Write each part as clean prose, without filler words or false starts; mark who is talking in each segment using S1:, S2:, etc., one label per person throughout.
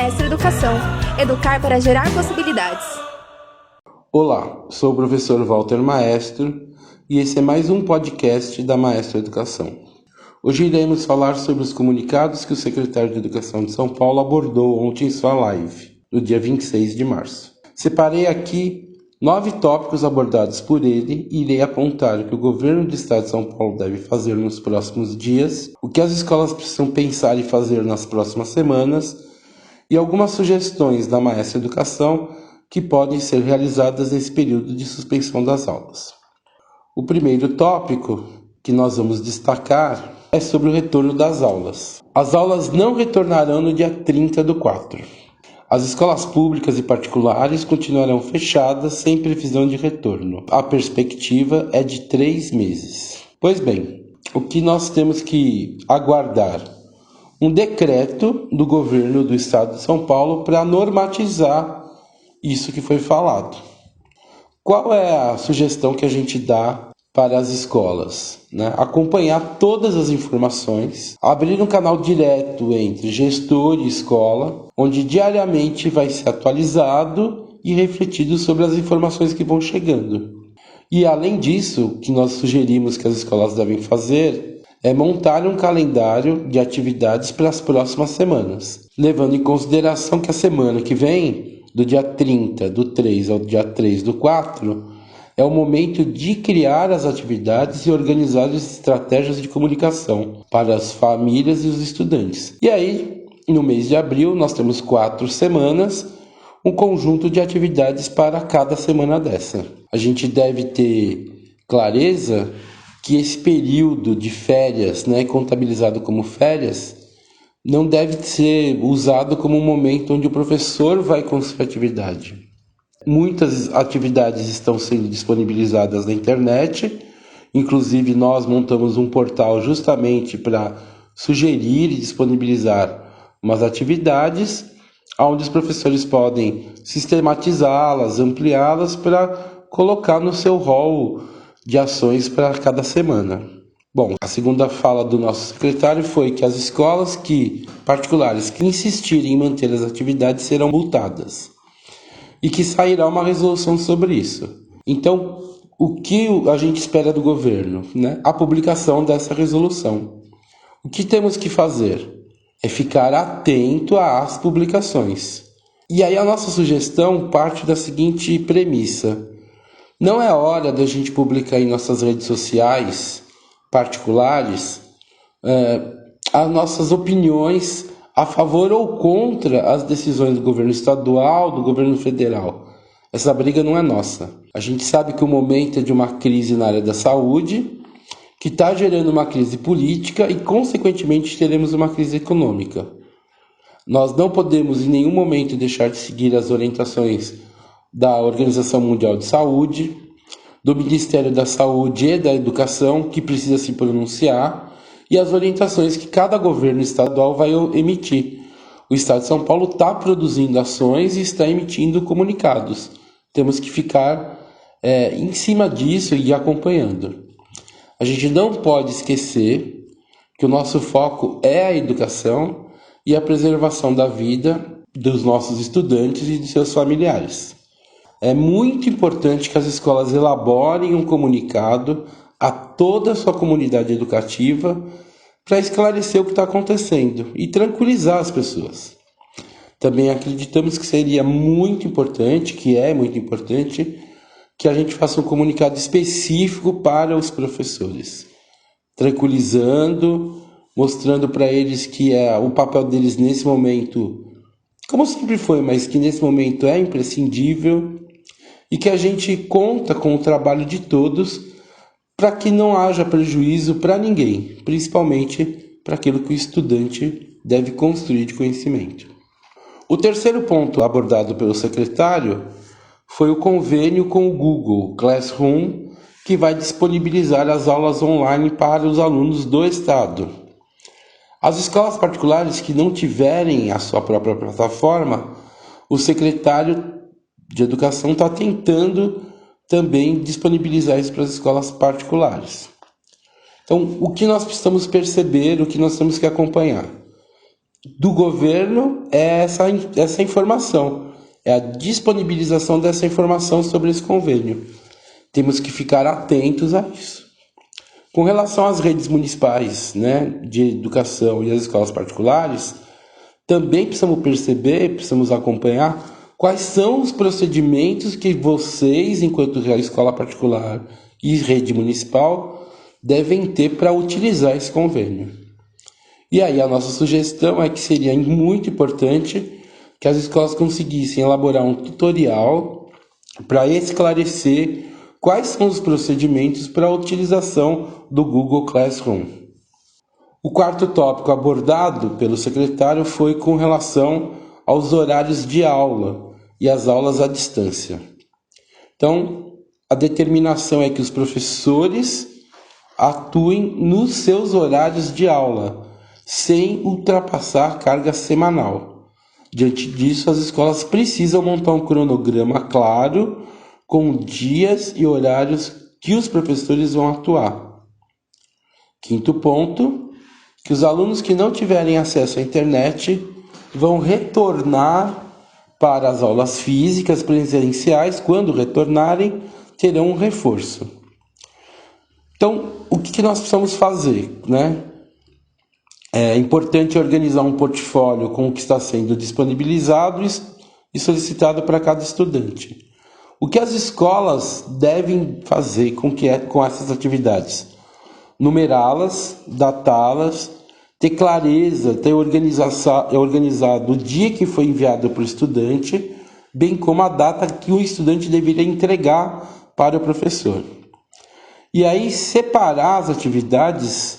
S1: Maestro Educação. Educar para gerar possibilidades.
S2: Olá, sou o professor Walter Maestro e esse é mais um podcast da Maestro Educação. Hoje iremos falar sobre os comunicados que o secretário de Educação de São Paulo abordou ontem em sua live, no dia 26 de março. Separei aqui 9 tópicos abordados por ele e irei apontar o que o governo do estado de São Paulo deve fazer nos próximos dias, o que as escolas precisam pensar e fazer nas próximas semanas e algumas sugestões da Maestro Educação que podem ser realizadas nesse período de suspensão das aulas. O primeiro tópico que nós vamos destacar é sobre o retorno das aulas. As aulas não retornarão no dia 30/4. As escolas públicas e particulares continuarão fechadas sem previsão de retorno. A perspectiva é de 3 meses. Pois bem, o que nós temos que aguardar? Um decreto do governo do estado de São Paulo para normatizar isso que foi falado. Qual é a sugestão que a gente dá para as escolas? Acompanhar todas as informações, abrir um canal direto entre gestor e escola, onde diariamente vai ser atualizado e refletido sobre as informações que vão chegando. E além disso, o que nós sugerimos que as escolas devem fazer é montar um calendário de atividades para as próximas semanas, levando em consideração que a semana que vem, do dia 30/3 ao dia 3/4, é o momento de criar as atividades e organizar as estratégias de comunicação para as famílias e os estudantes. E aí, no mês de abril, nós temos 4 semanas, um conjunto de atividades para cada semana dessa. A gente deve ter clareza que esse período de férias, contabilizado como férias, não deve ser usado como um momento onde o professor vai construir atividade. Muitas atividades estão sendo disponibilizadas na internet, inclusive nós montamos um portal justamente para sugerir e disponibilizar umas atividades, onde os professores podem sistematizá-las, ampliá-las para colocar no seu rol de ações para cada semana. Bom, a segunda fala do nosso secretário foi que as escolas particulares que insistirem em manter as atividades serão multadas e que sairá uma resolução sobre isso. Então, o que a gente espera do governo? A publicação dessa resolução. O que temos que fazer? É ficar atento às publicações. E aí a nossa sugestão parte da seguinte premissa: não é hora da gente publicar em nossas redes sociais particulares as nossas opiniões a favor ou contra as decisões do governo estadual, do governo federal. Essa briga não é nossa. A gente sabe que o momento é de uma crise na área da saúde, que está gerando uma crise política e, consequentemente, teremos uma crise econômica. Nós não podemos em nenhum momento deixar de seguir as orientações da Organização Mundial de Saúde, do Ministério da Saúde e da Educação, que precisa se pronunciar, e as orientações que cada governo estadual vai emitir. O estado de São Paulo está produzindo ações e está emitindo comunicados. Temos que ficar em cima disso e acompanhando. A gente não pode esquecer que o nosso foco é a educação e a preservação da vida dos nossos estudantes e de seus familiares. É muito importante que as escolas elaborem um comunicado a toda a sua comunidade educativa para esclarecer o que está acontecendo e tranquilizar as pessoas. Também acreditamos que seria muito importante, que a gente faça um comunicado específico para os professores, tranquilizando, mostrando para eles que o papel deles nesse momento, como sempre foi, mas que nesse momento é imprescindível e que a gente conta com o trabalho de todos para que não haja prejuízo para ninguém, principalmente para aquilo que o estudante deve construir de conhecimento. O terceiro ponto abordado pelo secretário foi o convênio com o Google Classroom, que vai disponibilizar as aulas online para os alunos do estado. As escolas particulares que não tiverem a sua própria plataforma, o secretário de Educação está tentando também disponibilizar isso para as escolas particulares. Então, o que nós precisamos perceber, o que nós temos que acompanhar? do governo é essa informação, é a disponibilização dessa informação sobre esse convênio. Temos que ficar atentos a isso. Com relação às redes municipais, né, de educação e as escolas particulares, também precisamos acompanhar quais são os procedimentos que vocês, enquanto escola particular e rede municipal, devem ter para utilizar esse convênio. E aí a nossa sugestão é que seria muito importante que as escolas conseguissem elaborar um tutorial para esclarecer quais são os procedimentos para a utilização do Google Classroom. O quarto tópico abordado pelo secretário foi com relação aos horários de aula e as aulas à distância. Então, a determinação é que os professores atuem nos seus horários de aula, sem ultrapassar a carga semanal. Diante disso, as escolas precisam montar um cronograma claro, com dias e horários que os professores vão atuar. Quinto ponto, que os alunos que não tiverem acesso à internet vão retornar para as aulas físicas presenciais. Quando retornarem, terão um reforço. Então, o que nós precisamos fazer, né? É importante organizar um portfólio com o que está sendo disponibilizado e solicitado para cada estudante. O que as escolas devem fazer com essas atividades? Numerá-las, datá-las, ter clareza, ter organizado o dia que foi enviado para o estudante, bem como a data que o estudante deveria entregar para o professor. E aí separar as atividades,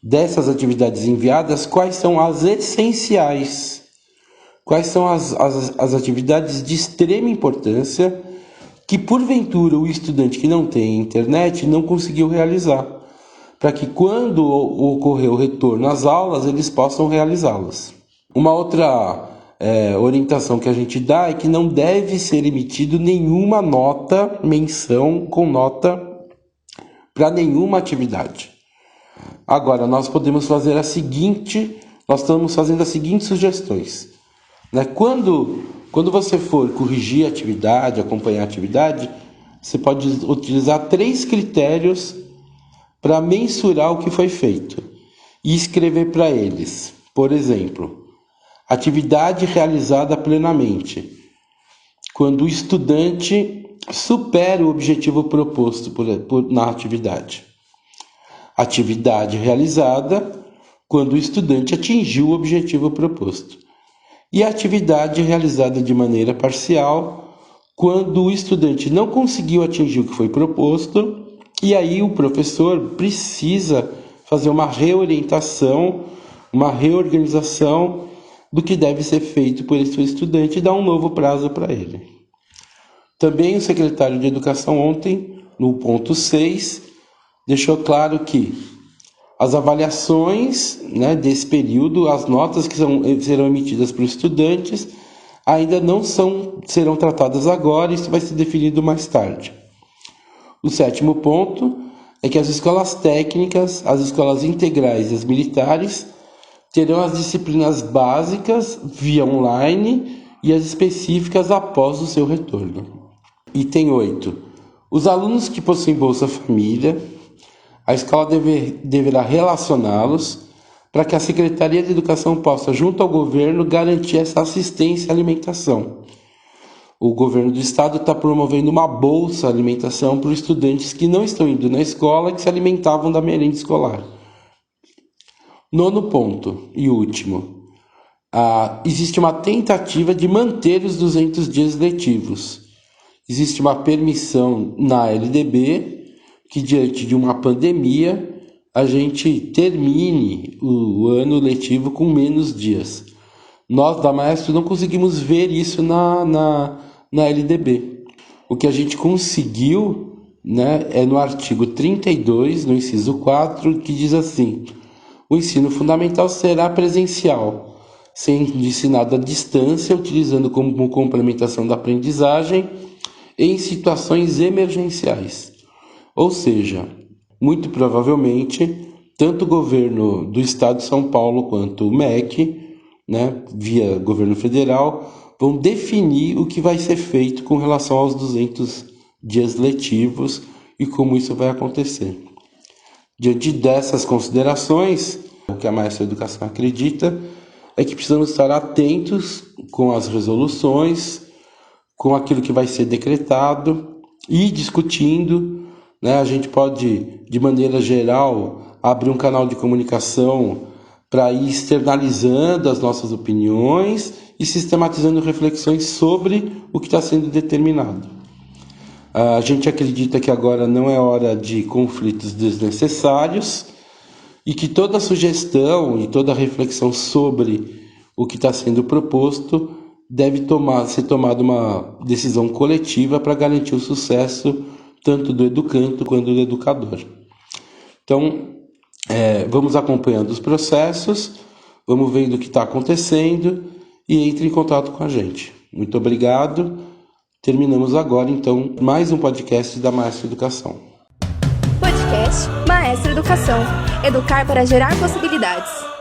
S2: dessas atividades enviadas, quais são as essenciais, quais são as atividades de extrema importância que porventura o estudante que não tem internet não conseguiu realizar, para que quando ocorrer o retorno às aulas, eles possam realizá-las. Uma outra orientação que a gente dá é que não deve ser emitido nenhuma menção com nota para nenhuma atividade. Agora, nós estamos fazendo as seguintes sugestões. Né? Quando você for corrigir a atividade, acompanhar a atividade, você pode utilizar 3 critérios para mensurar o que foi feito e escrever para eles. Por exemplo, atividade realizada plenamente. Quando o estudante supera o objetivo proposto na atividade. Atividade realizada quando o estudante atingiu o objetivo proposto. E a atividade realizada de maneira parcial quando o estudante não conseguiu atingir o que foi proposto, e aí o professor precisa fazer uma reorientação, uma reorganização do que deve ser feito por esse estudante e dar um novo prazo para ele. Também o secretário de Educação ontem, no ponto 6, deixou claro que as avaliações, né, desse período, as notas que serão emitidas para os estudantes, ainda não serão tratadas agora, isso vai ser definido mais tarde. O 7º ponto é que as escolas técnicas, as escolas integrais e as militares terão as disciplinas básicas via online e as específicas após o seu retorno. Item 8. Os alunos que possuem Bolsa Família, a escola deverá relacioná-los para que a Secretaria de Educação possa, junto ao governo, garantir essa assistência à alimentação. O governo do estado está promovendo uma bolsa alimentação para os estudantes que não estão indo na escola e que se alimentavam da merenda escolar. 9º ponto e último. Existe uma tentativa de manter os 200 dias letivos. Existe uma permissão na LDB que, diante de uma pandemia, a gente termine o ano letivo com menos dias. Nós, da Maestro, não conseguimos ver isso na LDB. O que a gente conseguiu, né, é no artigo 32, no inciso 4, que diz assim: o ensino fundamental será presencial, sendo ensinado à distância, utilizando como complementação da aprendizagem em situações emergenciais. Ou seja, muito provavelmente, tanto o governo do estado de São Paulo quanto o MEC né, via governo federal, vão definir o que vai ser feito com relação aos 200 dias letivos e como isso vai acontecer. Diante dessas considerações, o que a Maestra Educação acredita é que precisamos estar atentos com as resoluções, com aquilo que vai ser decretado e discutindo, né? A gente pode, de maneira geral, abrir um canal de comunicação para ir externalizando as nossas opiniões e sistematizando reflexões sobre o que está sendo determinado. A gente acredita que agora não é hora de conflitos desnecessários e que toda sugestão e toda reflexão sobre o que está sendo proposto deve ser tomada uma decisão coletiva para garantir o sucesso tanto do educando quanto do educador. Então, vamos acompanhando os processos, vamos vendo o que está acontecendo e entre em contato com a gente. Muito obrigado. Terminamos agora, então, mais um podcast da Maestra Educação.
S1: Podcast Maestra Educação. Educar para gerar possibilidades.